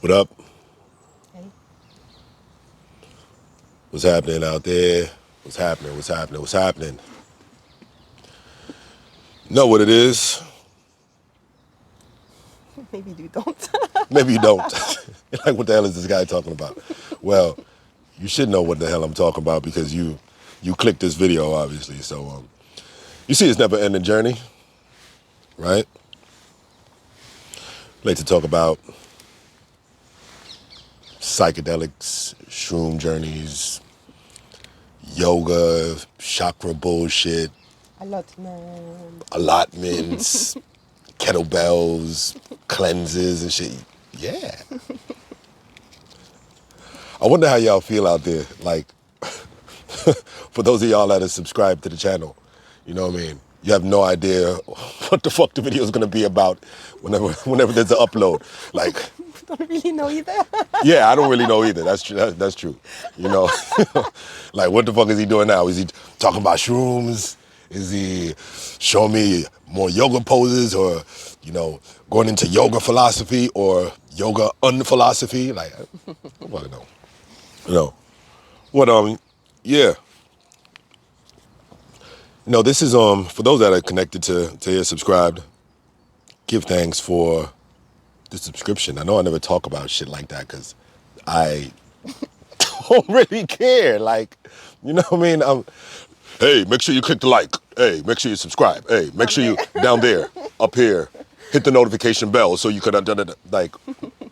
What up? Hey. What's happening out there? What's happening? What's happening? What's happening? Know what it is? Maybe you don't. Maybe you don't. Like, what the hell is this guy talking about? Well, you should know what the hell I'm talking about because you clicked this video, obviously. So, you see, it's never ending journey, right? Like to talk about psychedelics, shroom journeys, yoga, chakra bullshit, Allotment. allotments, kettlebells, cleanses and shit. Yeah. I wonder how y'all feel out there. Like, for those of y'all that are subscribed to the channel, you know what I mean? You have no idea what the fuck the video is going to be about whenever there's an upload. Like, Don't really know either. yeah, I don't really know either. That's true. That's true. You know, like, what the fuck is he doing now? Is he talking about shrooms? Is he showing me more yoga poses, or, you know, going into yoga philosophy or yoga unphilosophy? Like, I don't fucking know. You know, what? Yeah. No, this is for those that are connected to here, subscribed. Give thanks for the subscription. I know I never talk about shit like that because I don't really care. Like, you know what I mean? Hey, make sure you click the like. Hey, make sure you subscribe. Hey, make sure you down there, up here, hit the notification bell so you could like,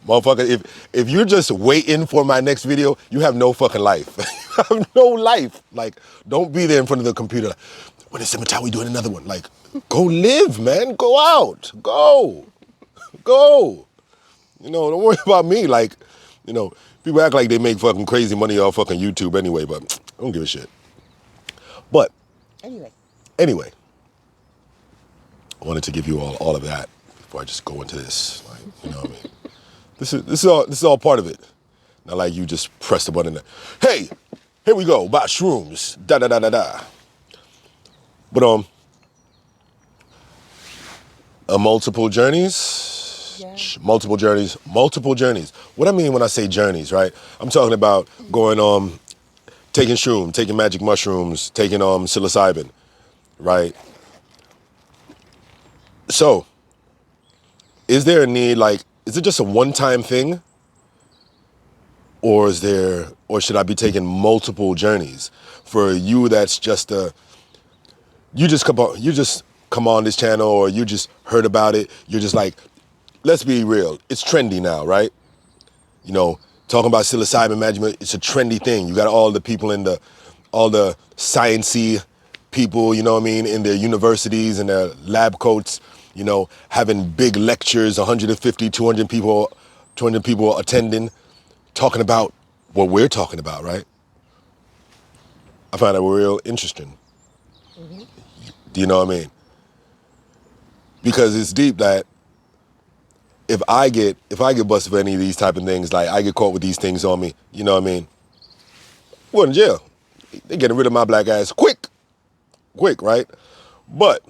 motherfucker. If you're just waiting for my next video, you have no fucking life. You have no life. Like, don't be there in front of the computer. Like, when is SEMATAWI doing another one? Like, go live, man. Go out. Go. You know, don't worry about me. Like, you know, people act like they make fucking crazy money off fucking YouTube anyway, but I don't give a shit. But anyway, I wanted to give you all of that before I just go into this. Like, you know what I mean? This is all part of it. Not like you just press the button. Hey, here we go. About shrooms. Da da da da da. But multiple journeys. Yeah. Multiple journeys. What I mean when I say journeys, right? I'm talking about going taking shroom, taking magic mushrooms, taking psilocybin, right? So, is there a need, like, is it just a one-time thing? Or should I be taking multiple journeys? For you, that's just you just come on this channel, or you just heard about it. You're just like, let's be real. It's trendy now, right? You know, talking about psilocybin management, it's a trendy thing. You got all the people all the sciencey people, you know what I mean, in their universities and their lab coats, you know, having big lectures, 150, 200 people attending, talking about what we're talking about, right? I find that real interesting. Mm-hmm. Do you know what I mean? Because it's deep that if I get busted for any of these type of things, like I get caught with these things on me, you know what I mean? We're in jail. They're getting rid of my black ass quick, right? But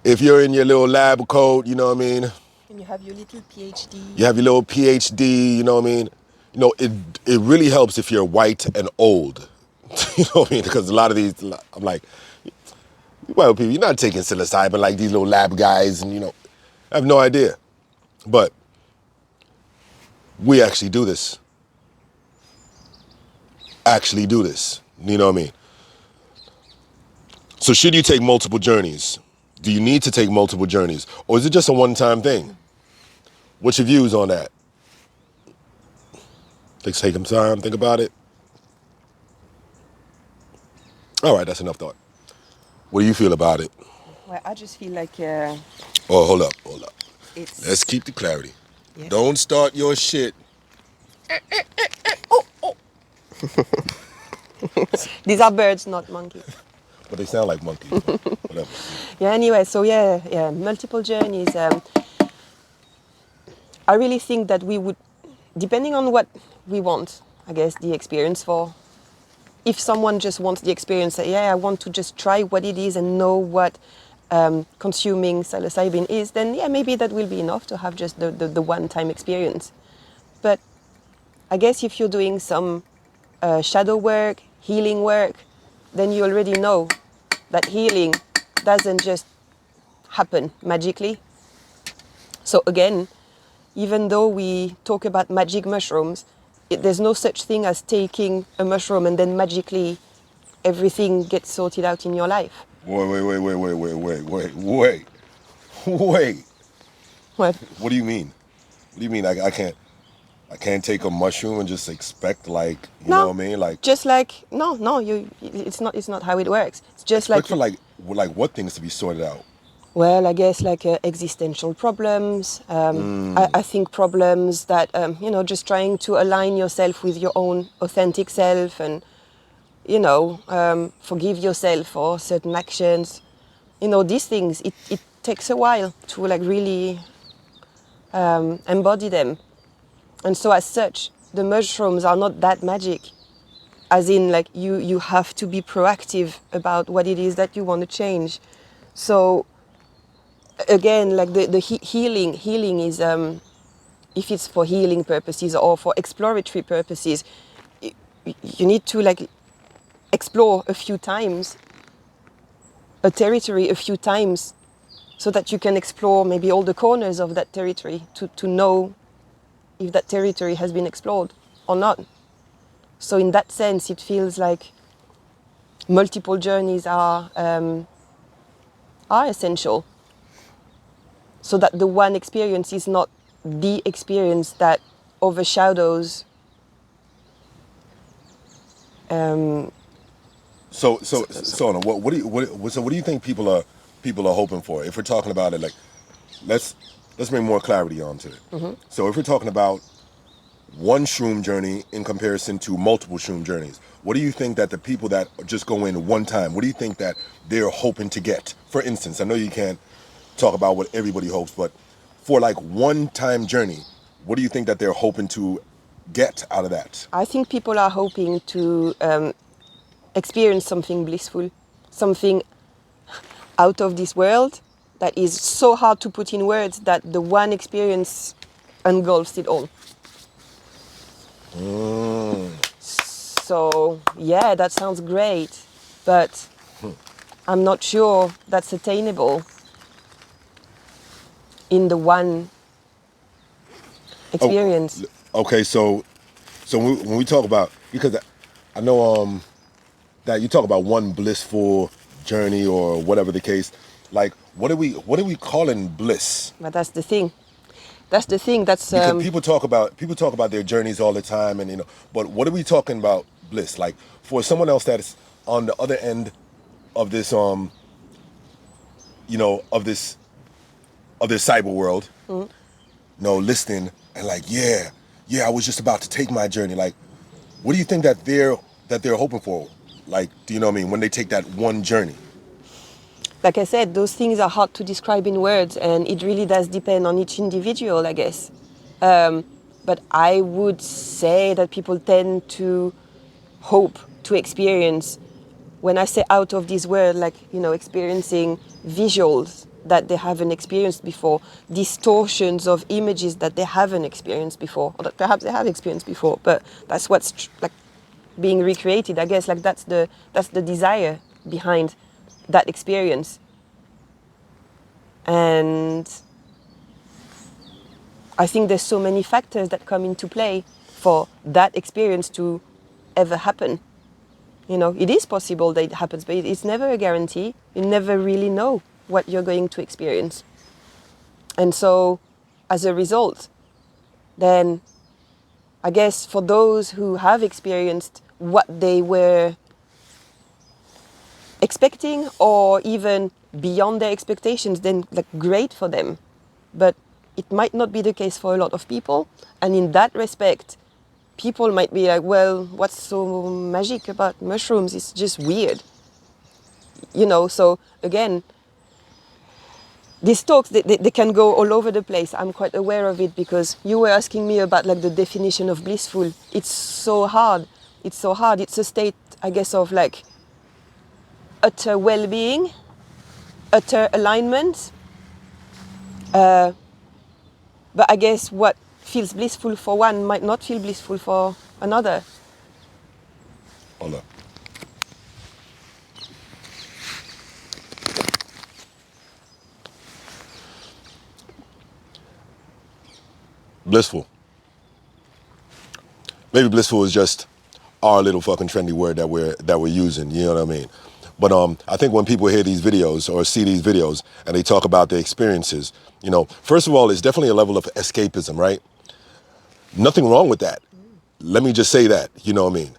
if you're in your little lab coat, you know what I mean? And you have your little PhD. You have your little PhD, you know what I mean? You know, it really helps if you're white and old. You know what I mean? Because a lot of these, I'm like, white people, you're not taking psilocybin like these little lab guys, and, you know, I have no idea. But we actually do this. You know what I mean? So should you take multiple journeys? Do you need to take multiple journeys? Or is it just a one-time thing? What's your views on that? Take some time, think about it. All right, that's enough thought. What do you feel about it? Well, I just feel like Oh, hold up. it's... Let's keep the clarity. Yeah. Don't start your shit. Oh. These are birds, not monkeys. But they sound like monkeys. Whatever. Yeah, anyway, so yeah, multiple journeys. I really think that we would, depending on what we want, I guess, the experience for. If someone just wants the experience, I want to just try what it is and know what consuming psilocybin is, then yeah, maybe that will be enough to have just the one-time experience. But I guess if you're doing some shadow work, healing work, then you already know that healing doesn't just happen magically. So again, even though we talk about magic mushrooms, there's no such thing as taking a mushroom and then magically everything gets sorted out in your life. Wait. Wait. What? What do you mean? What do you mean? I can't take a mushroom and just expect, like, you know what I mean? Like, just like it's not how it works. It's just expect like for like what things to be sorted out. well, I guess like existential problems. I think problems that just trying to align yourself with your own authentic self and forgive yourself for certain actions. These things, it takes a while to like really embody them. And so as such, the mushrooms are not that magic. As in, like, you have to be proactive about what it is that you want to change. So again, like the healing is, if it's for healing purposes or for exploratory purposes, you need to like explore a few times a territory a few times so that you can explore maybe all the corners of that territory to know if that territory has been explored or not. So in that sense, it feels like multiple journeys are essential, so that the one experience is not the experience that overshadows. So what do you think people are hoping for? If we're talking about it, like, let's bring more clarity onto it. Mm-hmm. So if we're talking about one shroom journey in comparison to multiple shroom journeys, what do you think that the people that just go in one time, what do you think that they're hoping to get? For instance, I know you can't talk about what everybody hopes, but for like one-time journey, what do you think that they're hoping to get out of that? I think people are hoping to experience something blissful, something out of this world that is so hard to put in words that the one experience engulfs it all. So yeah, that sounds great, but I'm not sure that's attainable in the one experience. Okay, so when we talk about, because I know that you talk about one blissful journey or whatever the case, like what are we calling bliss? But that's the thing. That's Because people talk about their journeys all the time, and but what are we talking about bliss? Like for someone else that is on the other end of this of this cyber world, listening and like, yeah, I was just about to take my journey. Like, what do you think that they're hoping for? Like, do you know what I mean? When they take that one journey. like I said, those things are hard to describe in words, and it really does depend on each individual, I guess. But I would say that people tend to hope to experience, when I say out of this world, like, experiencing visuals that they haven't experienced before, distortions of images that they haven't experienced before, or that perhaps they have experienced before, but that's what's like being recreated, I guess. Like that's the desire behind that experience. And I think there's so many factors that come into play for that experience to ever happen. It is possible that it happens, but it's never a guarantee. You never really know what you're going to experience. And so, as a result, then I guess for those who have experienced what they were expecting or even beyond their expectations, then like great for them. But it might not be the case for a lot of people. And in that respect, people might be like, well, what's so magic about mushrooms? It's just weird. So again, these talks, they can go all over the place. I'm quite aware of it, because you were asking me about like the definition of blissful. It's so hard. It's a state, I guess, of like utter well-being. utter alignment. But I guess what feels blissful for one might not feel blissful for another. Hold up. Blissful. Maybe blissful is just our little fucking trendy word that we're using. You know what I mean? But I think when people hear these videos or see these videos and they talk about their experiences, you know, first of all, it's definitely a level of escapism, right? Nothing wrong with that. Let me just say that. You know what I mean?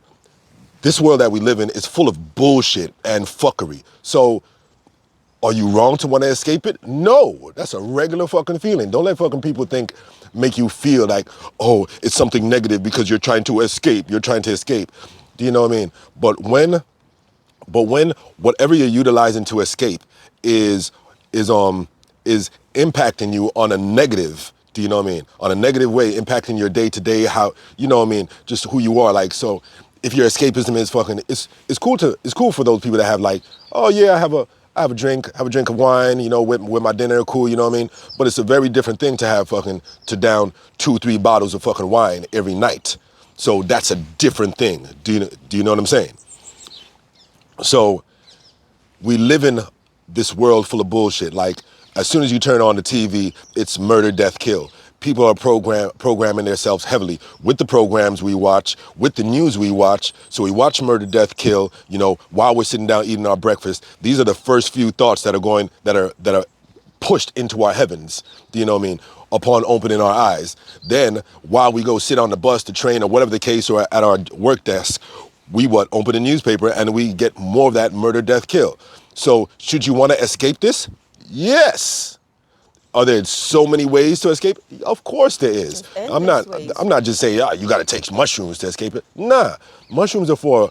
This world that we live in is full of bullshit and fuckery. So are you wrong to want to escape it? No, that's a regular fucking feeling. Don't let fucking people make you feel like, oh, it's something negative because you're trying to escape. You're trying to escape. Do you know what I mean? But when whatever you're utilizing to escape is impacting you on a negative, do you know what I mean? On a negative way, impacting your day to day, how, you know what I mean? Just who you are. Like, so if your escapism is fucking, it's cool for those people that have like, oh yeah, I have a drink of wine, you know, with my dinner, cool, you know what I mean? But it's a very different thing to have to down 2-3 bottles of fucking wine every night. So that's a different thing. Do you know what I'm saying? So we live in this world full of bullshit. Like, as soon as you turn on the TV, it's murder, death, kill. People are programming themselves heavily with the programs we watch, with the news we watch. So we watch murder, death, kill, you know, while we're sitting down eating our breakfast. These are the first few thoughts that are pushed into our heavens, do you know what I mean, upon opening our eyes. Then, while we go sit on the bus, the train, or whatever the case, or at our work desk, we open a newspaper and we get more of that murder, death, kill. So should you want to escape this? Yes. Are there so many ways to escape? Of course there is. I'm not just saying, you got to take mushrooms to escape it. Nah, mushrooms are for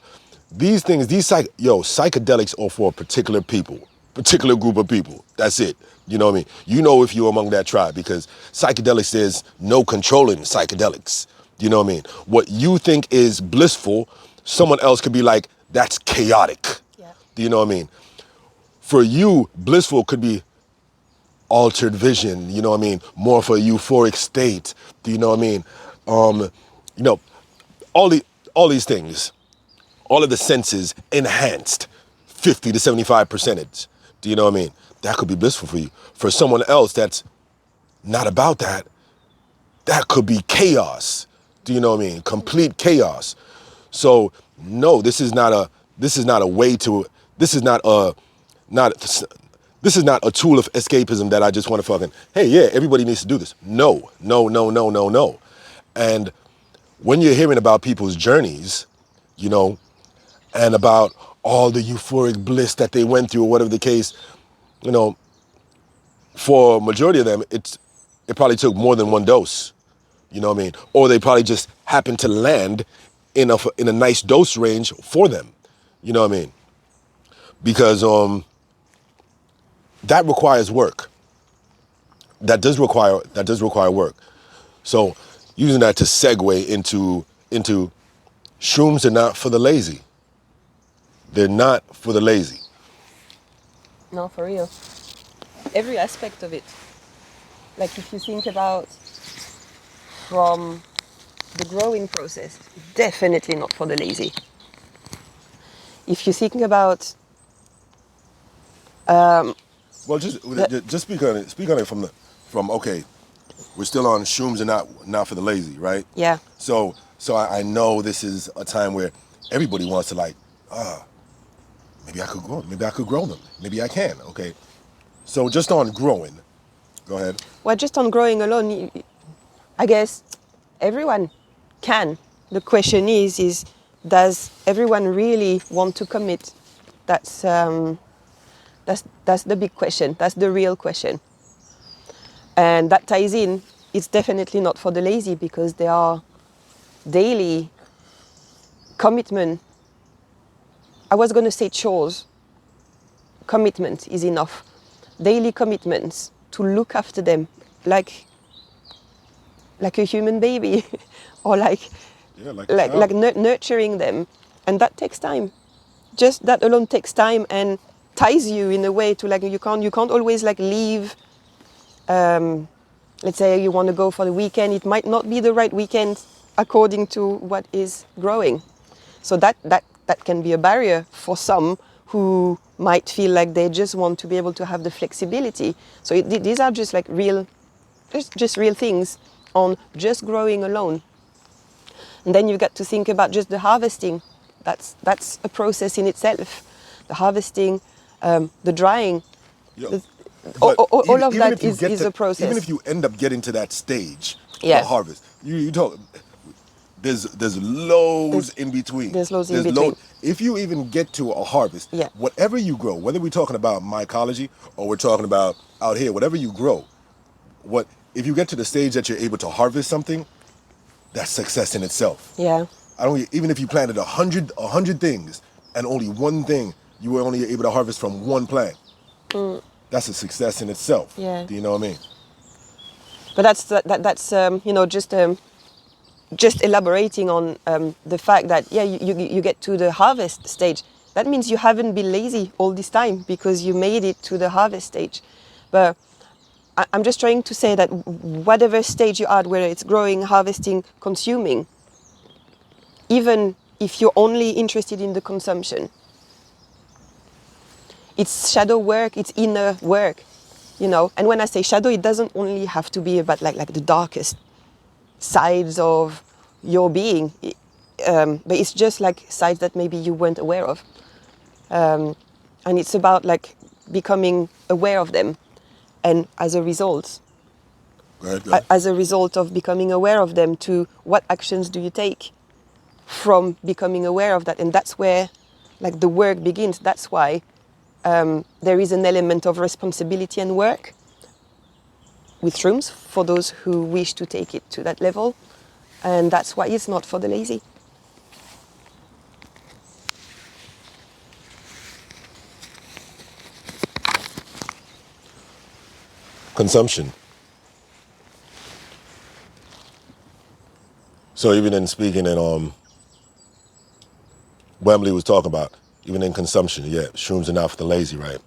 these things. Psychedelics are for particular people, particular group of people. That's it. You know what I mean? You know if you're among that tribe, because psychedelics, there's no controlling psychedelics. You know what I mean? What you think is blissful, someone else could be like, that's chaotic. Yeah. Do you know what I mean? For you, blissful could be altered vision, you know what I mean? More for a euphoric state. Do you know what I mean? You know, all these things, all of the senses enhanced 50 to 75%. Do you know what I mean? That could be blissful for you. For someone else that's not about that, that could be chaos. Do you know what I mean? Complete chaos. So no, this is not a tool of escapism that I just want to fucking, hey, yeah, everybody needs to do this. No. And when you're hearing about people's journeys, you know, and about all the euphoric bliss that they went through or whatever the case, you know, for a majority of them, it probably took more than one dose, you know what I mean? Or they probably just happened to land in a nice dose range for them, you know what I mean? Because that requires work. That does require work. So using that to segue into shrooms are not for the lazy. They're not for the lazy. No, for real. Every aspect of it. Like if you think about from the growing process, definitely not for the lazy. If you think about Well, just speak on it from okay, we're still on shrooms are not for the lazy, right? yeah, So I know this is a time where everybody wants to like, maybe I could grow them. Maybe I can. Okay. So just on growing, go ahead. well, just on growing alone, I guess everyone can. The question is does everyone really want to commit? That's the big question. That's the real question. And that ties in. It's definitely not for the lazy because there are daily commitment. I was going to say chores. Commitment is enough. Daily commitments to look after them like a human baby or like like nurturing them. And that takes time. Just that alone takes time and ties you in a way to like you can't always like leave. Let's say you want to go for the weekend, it might not be the right weekend according to what is growing. So that can be a barrier for some who might feel like they just want to be able to have the flexibility. So these are just like just real things on just growing alone. And then you've got to think about just the harvesting. That's a process in itself. The harvesting, the drying, Yeah. all of Even that if you is a process. even if you end up getting to that stage, Yeah. the harvest, you talk. There's loads in between. There's loads in between. If you even get to a harvest, Yeah. whatever you grow, whether we're talking about mycology or we're talking about out here, whatever you grow, if you get to the stage that you're able to harvest something, that's success in itself. Yeah. Even if you planted a hundred things and only one thing you were only able to harvest from one plant, that's a success in itself. Yeah. Do you know what I mean? But that's just elaborating on the fact that you get to the harvest stage. That means you haven't been lazy all this time because you made it to the harvest stage. But I'm just trying to say that whatever stage you're at, whether it's growing, harvesting, consuming, even if you're only interested in the consumption, it's shadow work, it's inner work, And when I say shadow, it doesn't only have to be about like the darkest sides of your being, but it's just like sides that maybe you weren't aware of, and it's about like becoming aware of them, and as a result, Go ahead. as a result of becoming aware of them, to what actions do you take from becoming aware of that. And that's where like the work begins. That's why there is an element of responsibility and work with shrooms for those who wish to take it to that level. And that's why it's not for the lazy. Consumption. So even in speaking and Wembley was talking about, even in consumption, yeah, shrooms are not for the lazy, right?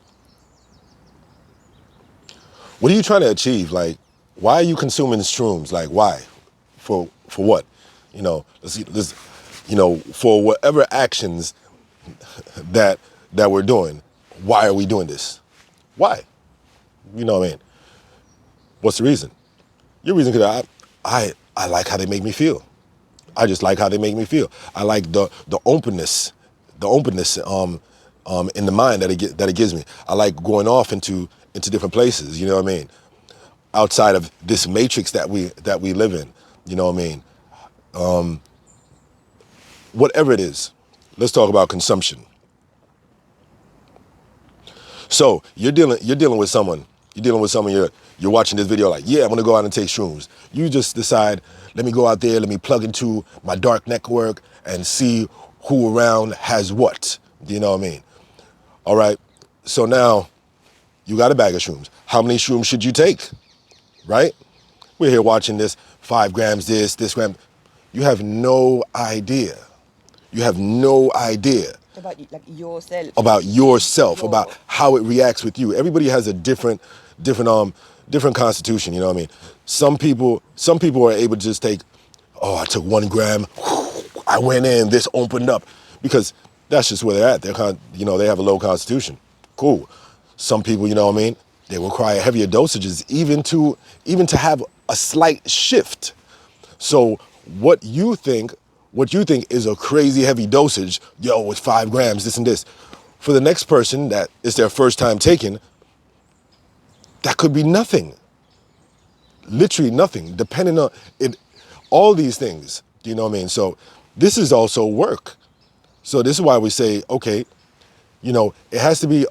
What are you trying to achieve? Like, why are you consuming shrooms? Like, why? For what? For whatever actions that we're doing, why are we doing this? Why? You know what I mean? What's the reason? Your reason could I like how they make me feel. I just like how they make me feel. I like the openness in the mind that it gives me. I like going off into different places. You know what I mean? Outside of this matrix that we live in. You know what I mean? Whatever it is, let's talk about consumption. So you're dealing with someone. You're watching this video like, yeah, I'm gonna go out and take shrooms. You just decide, let me go out there, let me plug into my dark network and see who around has what. Do you know what I mean? All right. So now you got a bag of shrooms. How many shrooms should you take? Right? We're here watching this, 5 grams this gram. You have no idea. You have no idea About like yourself. About how it reacts with you. Everybody has a different constitution, you know what I mean? Some people are able to just take, I took 1 gram, I went in, this opened up, because that's just where they're at. They have a low constitution. Cool. Some people, you know what I mean, they require heavier dosages even to have a slight shift. So what you think is a crazy heavy dosage, with 5 grams, this and this. For the next person that is their first time taking, that could be nothing. Literally nothing, depending on it, all these things. Do you know what I mean? So this is also work. So this is why we say, okay, it has to be,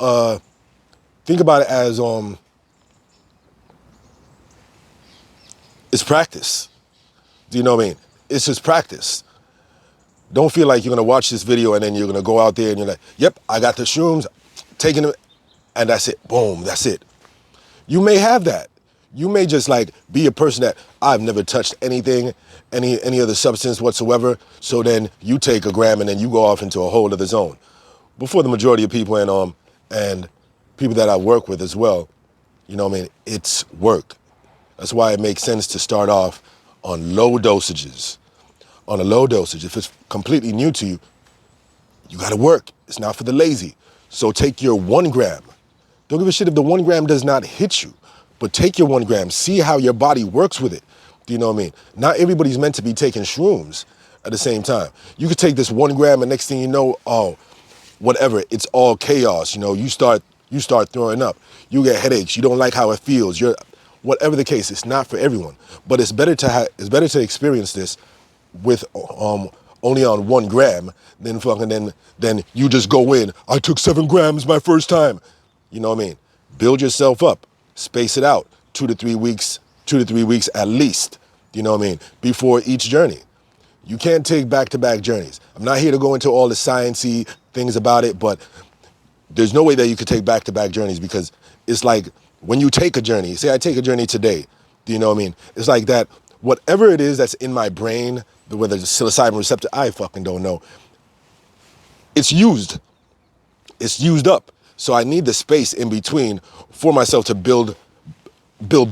think about it as, it's practice. Do you know what I mean? It's just practice. Don't feel like you're gonna watch this video and then you're gonna go out there and you're like, yep, I got the shrooms, taking them, and that's it. Boom, that's it. You may have that. You may just like be a person that I've never touched anything, any other substance whatsoever. So then you take a gram and then you go off into a whole other zone. Before the majority of people, and and people that I work with as well, you know what I mean, it's work. That's why it makes sense to start off on low dosages. On a low dosage. If it's completely new to you, you gotta work. It's not for the lazy. So take your 1 gram. Don't give a shit if the 1 gram does not hit you, but take your 1 gram, see how your body works with it. Do you know what I mean? Not everybody's meant to be taking shrooms at the same time. You could take this 1 gram and next thing you know, oh, whatever, it's all chaos. You know, you start throwing up. You get headaches. You don't like how it feels. Whatever the case, it's not for everyone. But it's better to experience this with only on 1 gram than then you just go in. I took 7 grams my first time. You know what I mean? Build yourself up. Space it out. 2 to 3 weeks. 2 to 3 weeks at least. You know what I mean? Before each journey. You can't take back-to-back journeys. I'm not here to go into all the sciencey things about it, but there's no way that you could take back-to-back journeys because it's like when you take a journey, say I take a journey today, do you know what I mean? It's like that, whatever it is that's in my brain, whether it's a psilocybin receptor, I fucking don't know. It's used. It's used up. So I need the space in between for myself to build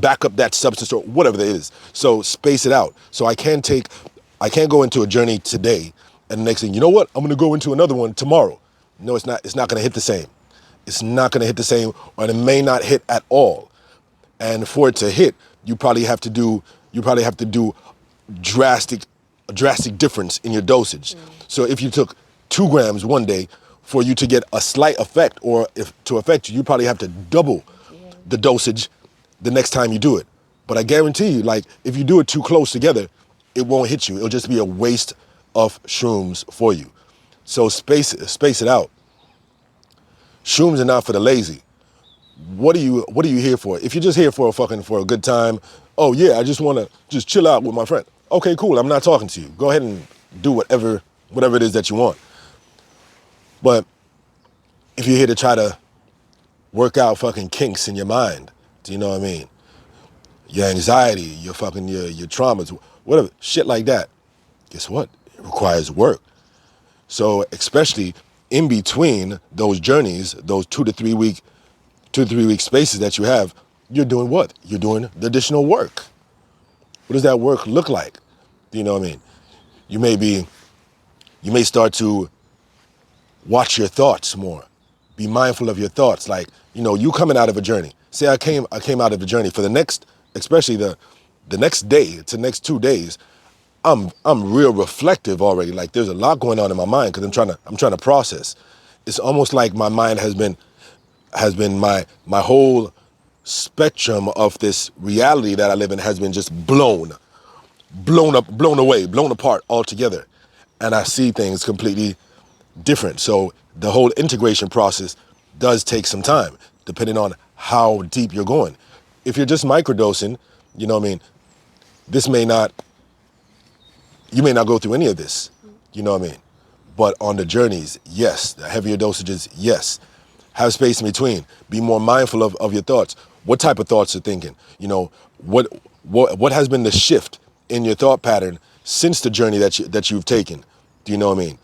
back up that substance or whatever that is. So space it out. So I can't go into a journey today and the next thing, you know what? I'm gonna go into another one tomorrow. No, it's not gonna hit the same. It's not gonna hit the same, or it may not hit at all. And for it to hit, you probably have to do drastic difference in your dosage. So if you took 2 grams one day, for you to get a slight effect, or if to affect you, you probably have to double the dosage the next time you do it. But I guarantee you, like, if you do it too close together, it won't hit you. It'll just be a waste of shrooms for you. So space it out. Shrooms are not for the lazy. What are you here for? If you're just here for a good time, oh yeah, I just want to just chill out with my friend. Okay, cool. I'm not talking to you. Go ahead and do whatever it is that you want. But if you're here to try to work out fucking kinks in your mind, do you know what I mean? Your anxiety, your traumas, whatever, shit like that. Guess what? It requires work. So especially in between those journeys, those 2 to 3 week spaces that you have, you're doing what? You're doing the additional work. What does that work look like? Do you know what I mean? You may start to watch your thoughts more. Be mindful of your thoughts. Like, you know, you coming out of a journey. Say I came out of a journey for the next, especially the next day to the next 2 days, I'm real reflective already. Like there's a lot going on in my mind because I'm trying to process. It's almost like my mind has been my whole spectrum of this reality that I live in has been just blown up, blown away, blown apart altogether. And I see things completely different. So the whole integration process does take some time, depending on how deep you're going. If you're just microdosing, you know what I mean, you may not go through any of this, you know what I mean? But on the journeys, yes. The heavier dosages, yes. Have space in between. Be more mindful of your thoughts. What type of thoughts you're thinking? You know, what has been the shift in your thought pattern since the journey that you've taken? Do you know what I mean?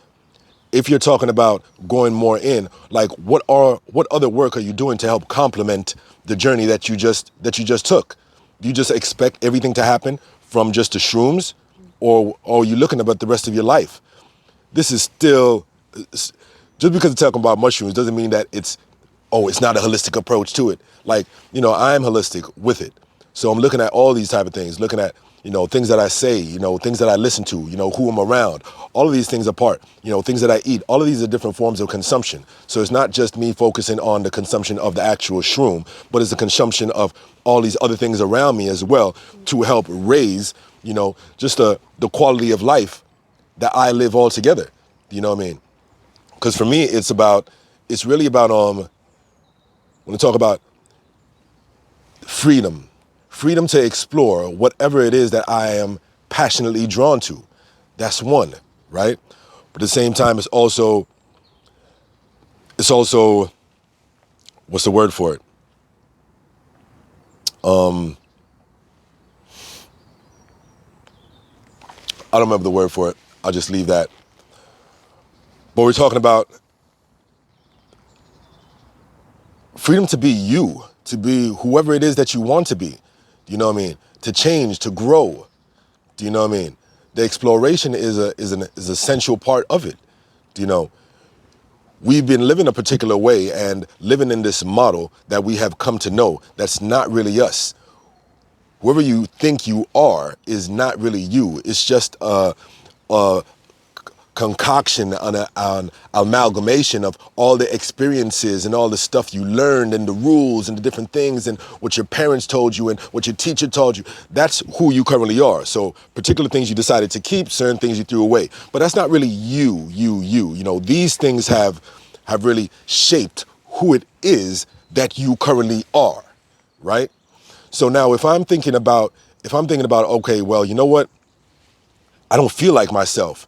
If you're talking about going more in, like what other work are you doing to help complement the journey that you just took? Do you just expect everything to happen from just the shrooms, or are you looking about the rest of your life? This is still, just because it's talking about mushrooms doesn't mean that it's not a holistic approach to it. Like, you know, I'm holistic with it. So I'm looking at all these type of things, looking at, you know, things that I say, you know, things that I listen to, you know, who I'm around. All of these things are part, you know, things that I eat. All of these are different forms of consumption. So it's not just me focusing on the consumption of the actual shroom, but it's the consumption of all these other things around me as well to help raise, you know, just the quality of life that I live all together. You know what I mean? Because for me, it's really about, when I talk about freedom to explore whatever it is that I am passionately drawn to. That's one, right? But at the same time, it's also, what's the word for it? I don't remember the word for it. I'll just leave that. But we're talking about freedom to be you, to be whoever it is that you want to be. Do you know what I mean? To change, to grow. Do you know what I mean? The exploration is an essential part of it. Do you know? We've been living a particular way and living in this model that we have come to know that's not really us. Whoever you think you are is not really you. It's just a concoction, an amalgamation of all the experiences and all the stuff you learned and the rules and the different things and what your parents told you and what your teacher told you. That's who you currently are. So particular things you decided to keep, certain things you threw away. But that's not really you. You know, these things have really shaped who it is that you currently are, right? So now if I'm thinking about, okay, well, you know what? I don't feel like myself.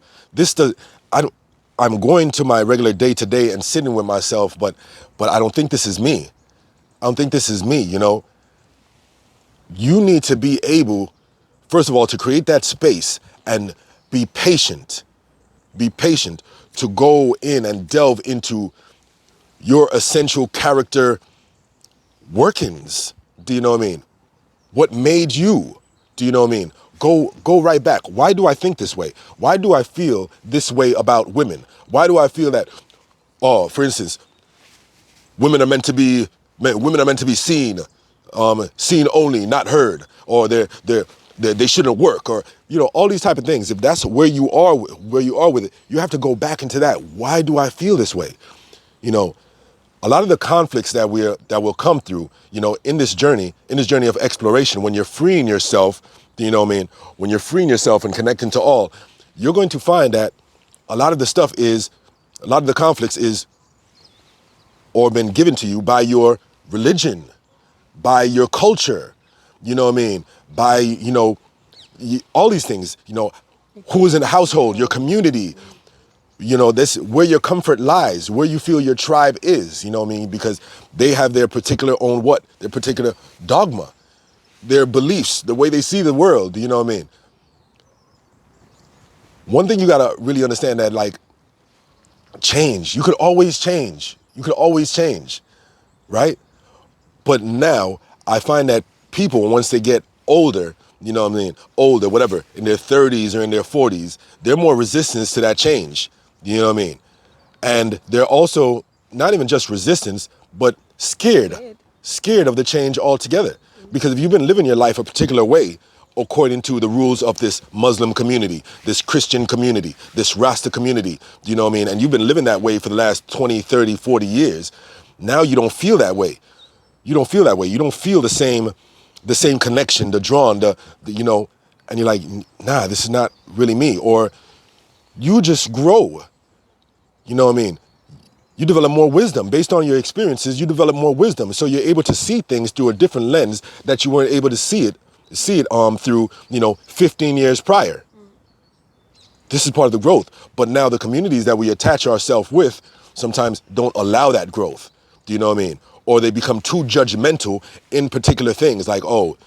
I'm going to my regular day to day and sitting with myself, but I don't think this is me. I don't think this is me, you know. You need to be able, first of all, to create that space and be patient. Be patient to go in and delve into your essential character workings. Do you know what I mean? What made you? Do you know what I mean? Go right back. Why do I think this way? Why do I feel this way about women? Why do I feel that, for instance, women are meant to be seen, seen only, not heard, or they shouldn't work, or you know, all these type of things. If that's where you are with it, you have to go back into that. Why do I feel this way? You know, a lot of the conflicts that will come through, you know, in this journey of exploration, when you're freeing yourself, you know what I mean? When you're freeing yourself and connecting to all, you're going to find that a lot of the conflicts is or been given to you by your religion, by your culture, you know what I mean? By, you know, all these things, you know, who is in the household, your community, you know, this where your comfort lies, where you feel your tribe is, you know what I mean? Because they have their particular own their particular dogma, their beliefs, the way they see the world, you know what I mean? One thing you gotta really understand that, like, change, you could always change. You could always change, right? But now I find that people, once they get older, you know what I mean, older, whatever, in their 30s or in their 40s, they're more resistant to that change, you know what I mean? And they're also not even just resistance, but scared of the change altogether. Because if you've been living your life a particular way, according to the rules of this Muslim community, this Christian community, this Rasta community, you know what I mean? And you've been living that way for the last 20, 30, 40 years. Now you don't feel that way. You don't feel that way. You don't feel the same connection, the drawn, the you know, and you're like, nah, this is not really me. Or you just grow, you know what I mean? You develop more wisdom. Based on your experiences, you develop more wisdom. So you're able to see things through a different lens that you weren't able to see it through, you know, 15 years prior. This is part of the growth. But now the communities that we attach ourselves with sometimes don't allow that growth. Do you know what I mean? Or they become too judgmental in particular things, like, oh,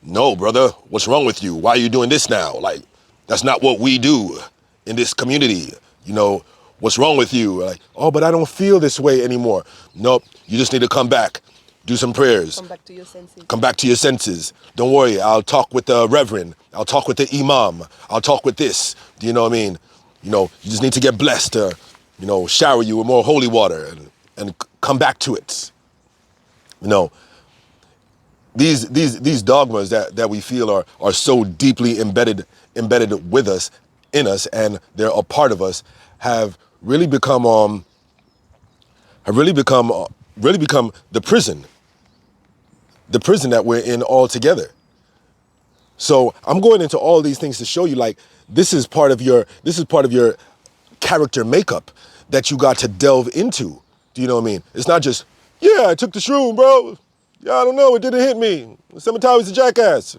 no, brother, what's wrong with you? Why are you doing this now? Like, that's not what we do in this community. You know, what's wrong with you? Like, oh, but I don't feel this way anymore. Nope, you just need to come back. Do some prayers. Come back to your senses. Come back to your senses. Don't worry, I'll talk with the reverend. I'll talk with the imam. I'll talk with this. Do you know what I mean? You know, you just need to get blessed to, you know, shower you with more holy water and come back to it. You know, these dogmas that we feel are so deeply embedded with us, in us, and they're a part of us, have really become the prison that we're in all together. So I'm going into all these things to show you, like, this is part of your character makeup that you got to delve into. Do you know what I mean? It's not just, yeah, I took the shroom, bro. Yeah, I don't know, it didn't hit me. SEMATAWI's a jackass.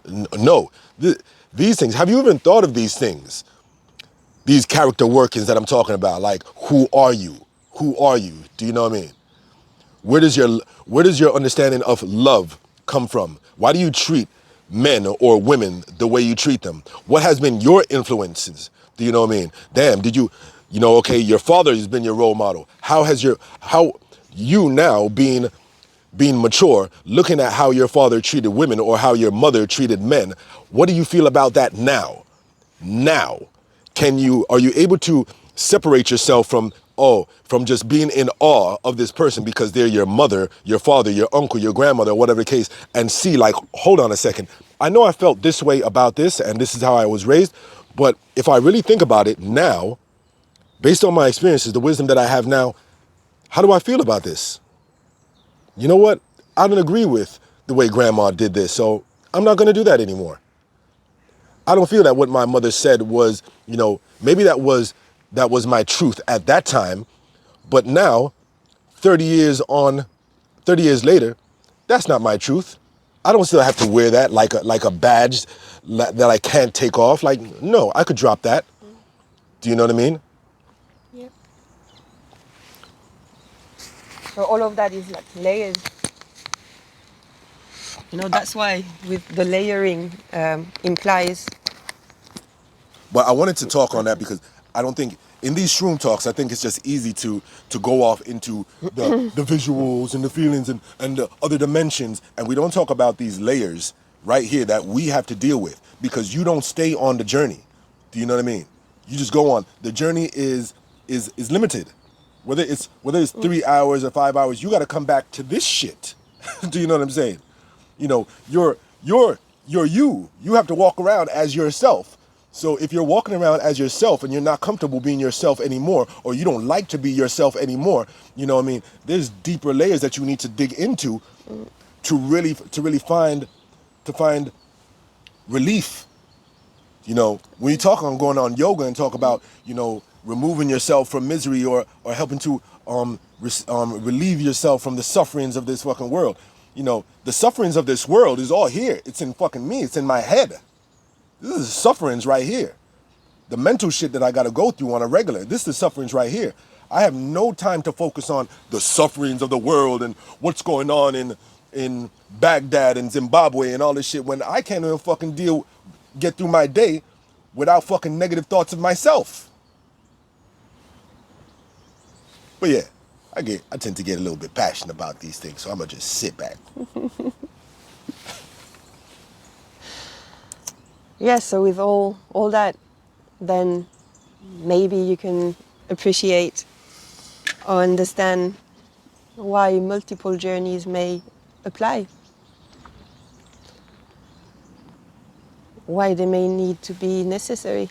No, these things, have you even thought of these things? These character workings that I'm talking about, like, who are you? Who are you? Do you know what I mean? Where does your understanding of love come from? Why do you treat men or women the way you treat them? What has been your influences? Do you know what I mean? Damn, okay, your father has been your role model. How You now being mature, looking at how your father treated women or how your mother treated men, what do you feel about that now? Now, are you able to separate yourself from just being in awe of this person because they're your mother, your father, your uncle, your grandmother, whatever the case, and see like, hold on a second, I know I felt this way about this and this is how I was raised, but if I really think about it now, based on my experiences, the wisdom that I have now, how do I feel about this? You know what? I don't agree with the way grandma did this, so I'm not going to do that anymore. I don't feel that what my mother said was, maybe that was my truth at that time, but now, 30 years on, 30 years later, that's not my truth. I don't still have to wear that like a badge that I can't take off. Like, no, I could drop that. Do you know what I mean? Yeah. So all of that is like layers. That's why with the layering implies. But I wanted to talk on that because I don't think in these shroom talks, I think it's just easy to go off into the visuals and the feelings and the other dimensions, and we don't talk about these layers right here that we have to deal with because you don't stay on the journey. Do you know what I mean? You just go on. The journey is limited. Whether it's 3 hours or 5 hours, you got to come back to this shit. Do you know what I'm saying? You're you. You have to walk around as yourself. So if you're walking around as yourself and you're not comfortable being yourself anymore, or you don't like to be yourself anymore, you know what I mean? There's deeper layers that you need to dig into to really find relief. When you talk on going on yoga and talk about, removing yourself from misery or helping to relieve yourself from the sufferings of this fucking world. The sufferings of this world is all here. It's in fucking me. It's in my head. This is sufferings right here. The mental shit that I got to go through on a regular. This is the sufferings right here. I have no time to focus on the sufferings of the world and what's going on in Baghdad and Zimbabwe and all this shit when I can't even fucking get through my day without fucking negative thoughts of myself. But yeah, I tend to get a little bit passionate about these things, so I'm gonna just sit back. Yeah, so with all that, then maybe you can appreciate or understand why multiple journeys may apply, why they may need to be necessary.